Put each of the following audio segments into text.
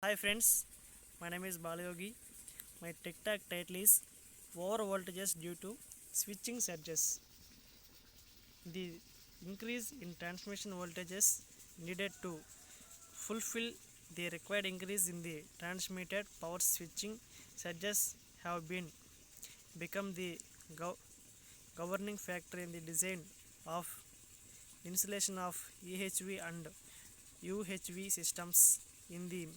Hi friends, my name is Balayogi. My TikTok title is Over Voltages Due to Switching Surges. The increase in transmission voltages needed to fulfill the required increase in the transmitted power switching surges have been become the gov- governing factor in the design of installation of EHV and UHV systems in the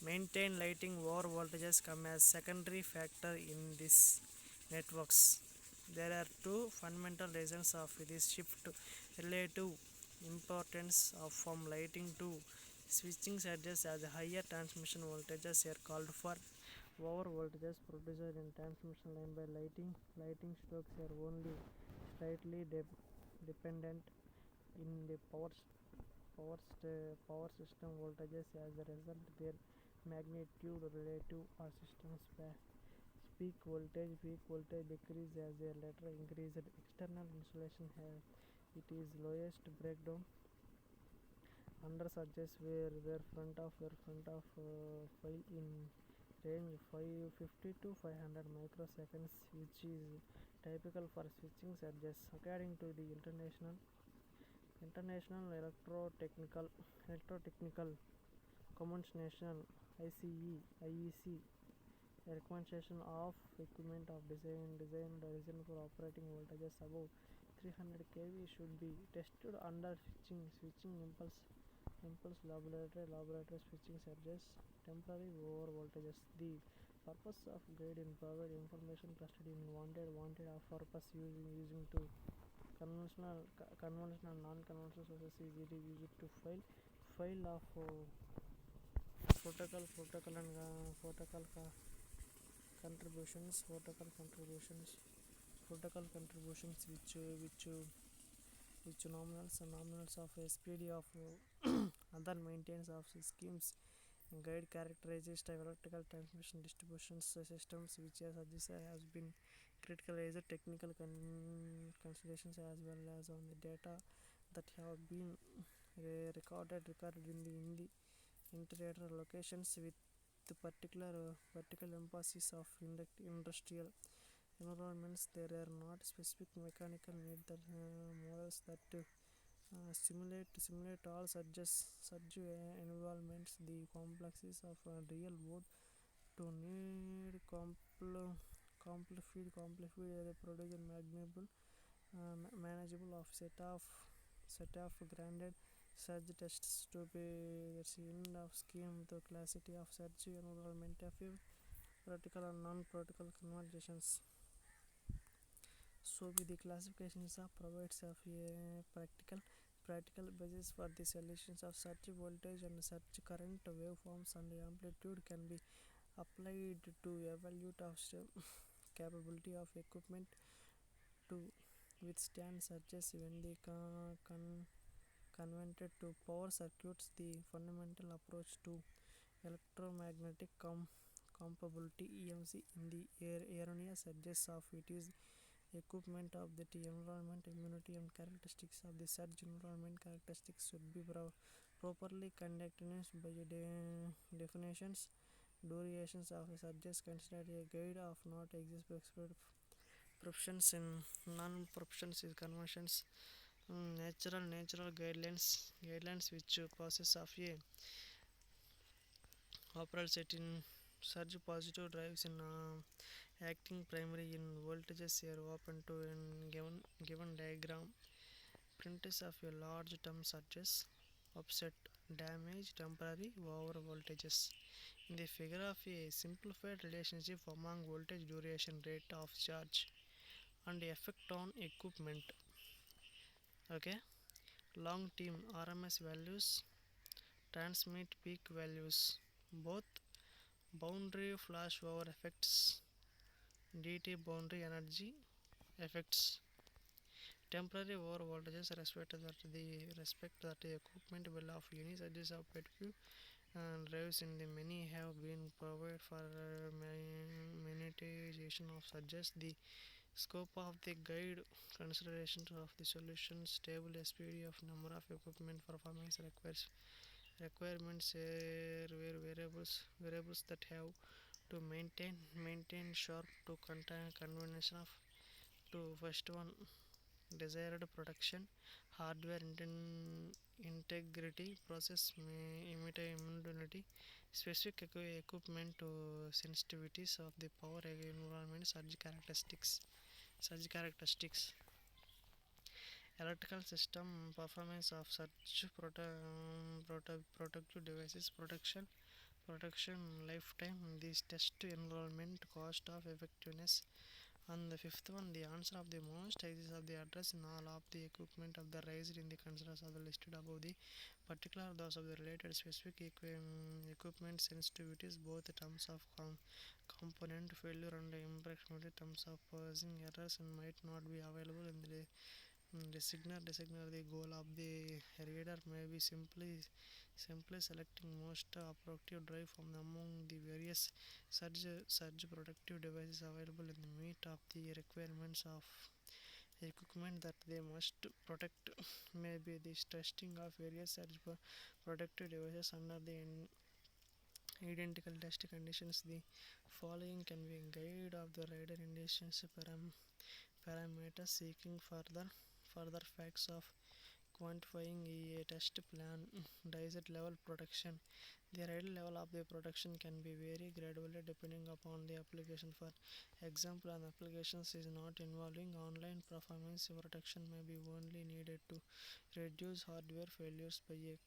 maintain lighting over voltages come as secondary factor in these networks. There are two fundamental reasons of this shift relative importance of from lighting to switching surges as higher transmission voltages are called for over voltages produced in transmission line by lighting. Lighting strokes are only slightly dependent in the power system voltages. As a result, their magnitude relative or systems peak voltage decrease as a later increased external insulation have it is lowest breakdown under surges where file in range 550 to 500 microseconds, which is typical for switching surges according to the international electrotechnical convention IEC recommendation of equipment of design for operating voltages above 300 kV should be tested under switching impulse laboratory switching surges temporary over voltages. The purpose of guide in provide information trusted in wanted of purpose using to conventional non-conventional sources is it used to file of protocol contributions which nominals of SPD of other maintenance of schemes guide characterizes of electrical transmission distribution systems which has been critical as a technical considerations as well as on the data that have been recorded in the interior locations with the particular emphasis of industrial environments. There are not specific mechanical need that models that simulate all surge environments. The complexes of real world to need produce manageable of set of granted surge tests to be seen of scheme the classity of surge environment of practical and non-practical conversations. So with the classifications of provides of a practical basis for the solutions of surge voltage and surge current waveforms and amplitude can be applied to evaluate of capability of equipment to withstand surges when they converted to power circuits. The fundamental approach to electromagnetic compatibility EMC in the erroneous surges of it is equipment of the environment immunity and characteristics of the surge environment characteristics should be properly conducted by definitions durations of surges considered a guide of not exist expert professions in non-professions is conversions. Natural guidelines which process of a operates set in surge positive drives in acting primary in voltages are open to in given diagram printers of a large term surges offset damage temporary over voltages in the figure of a simplified relationship among voltage duration rate of charge and effect on equipment. Okay, long term RMS values transmit peak values both boundary flashover effects DT boundary energy effects temporary over voltages respect that the equipment will of any surges of petfew and drives in the many have been provided for monetization of surges. The scope of the guide considerations of the solution stable SPD of number of equipment performance requires Requirements are were variables that have to maintain sharp to contain combination of to first one desired production hardware integrity process immunity specific equipment to sensitivities of the power environment surge characteristics electrical system performance of such protective devices protection lifetime this test enrollment cost of effectiveness and the fifth one the answer of the most axis of the address in all of the equipment of the raised in the concerns of the listed above the particular those of the related specific equipment sensitivities both in terms of component failure and imperfectly terms of processing errors and might not be available in the designer the goal of the reader may be simply selecting most appropriate drive from among the various surge protective devices available in the meet of the requirements of equipment that they must protect may be the testing of various surge protective devices under the identical test conditions the following can be a guide of the rider indications parameters seeking further facts of quantifying a test plan desired level protection the ideal level of the protection can be vary gradually depending upon the application for example an applications is not involving online performance protection may be only needed to reduce hardware failures by a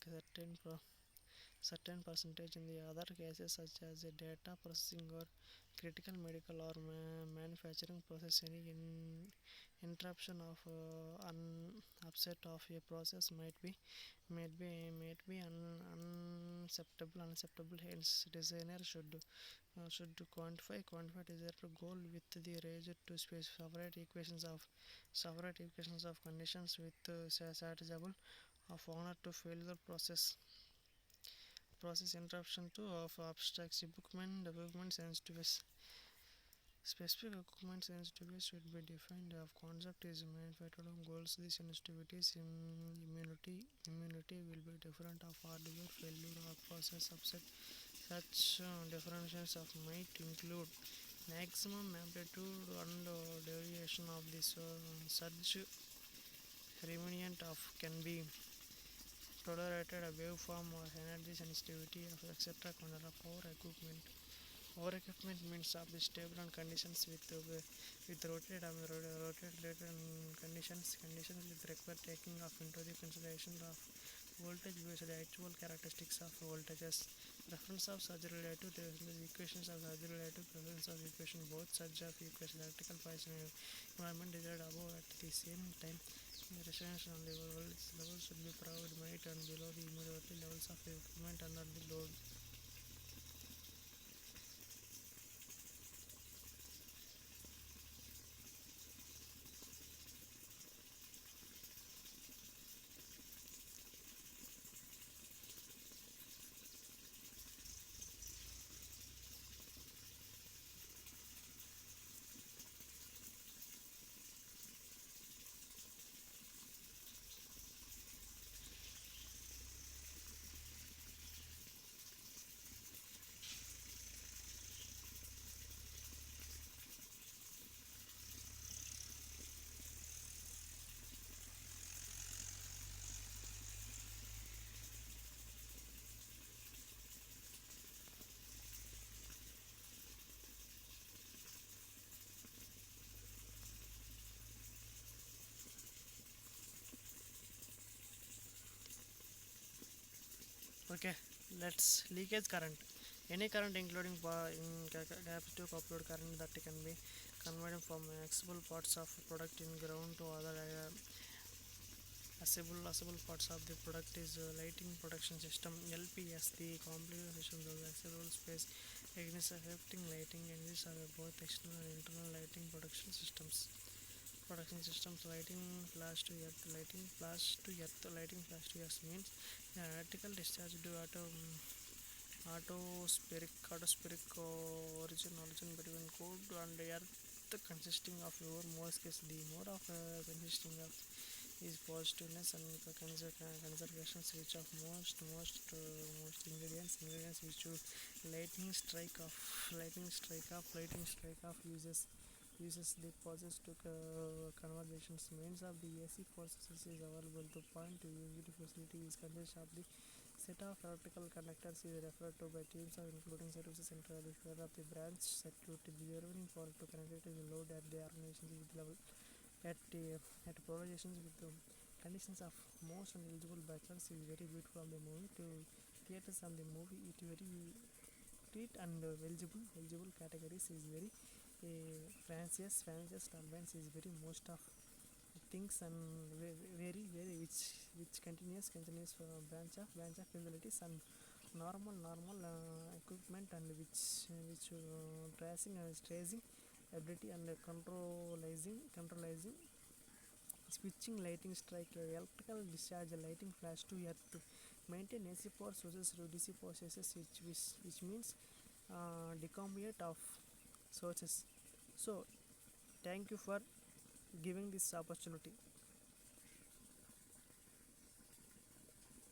certain percentage in the other cases such as data processing or critical medical or manufacturing process any interruption of upset of a process might be unacceptable hence designer should quantify desired goal with the range to space separate equations of conditions with satisfiable of honor to fail the process interruption to of abstract equipment sensitive specific equipment sensitivity should be defined of concept is manufactured goals the sensitivities immunity will be different of hardware failure or process upset such differentials of might include maximum amplitude and deviation of this surge remnant of can be tolerated a waveform or energy sensitivity of etc. control of power equipment. Power equipment means of the stable and conditions with rotated conditions with require taking of into the consideration of voltage based actual characteristics of voltages reference of surge relative to the equations of surge relative presence of equation both surge of equation electrical position environment desired above at the same time the residential levels should be provided might and below the immediate levels of equipment under the load. Okay, let's leakage current. Any current including capacitive coupled current that can be converted from accessible parts of product in ground to other accessible parts of the product is lighting protection system LPS. The complication of the accessible space against affecting lighting and these are both external and internal lighting production systems lighting flash to earth means the electrical discharge due autospheric origin between code and earth consisting of your most case the mode of consisting of is positiveness and conservation switch of most ingredients which you lightning strike off uses the process to conversations means of the AC processes is available to point to use the facility is consists of the set of electrical conductors is referred to by teams of including services center the figure of the branch circuit delivering power to connect it to the load at the organization with level at polarizations with the conditions of most and eligible bachelors is very beautiful of the movie to theaters and the movie it very treat and eligible categories is very fanciest advance is very most of things and very which continuous branch of facilities and normal equipment and which tracing and tracing ability and controlizing switching lighting strike electrical discharge lighting flash to earth to maintain AC power sources to DC processes which means decombinate of sources. So thank you for giving this opportunity.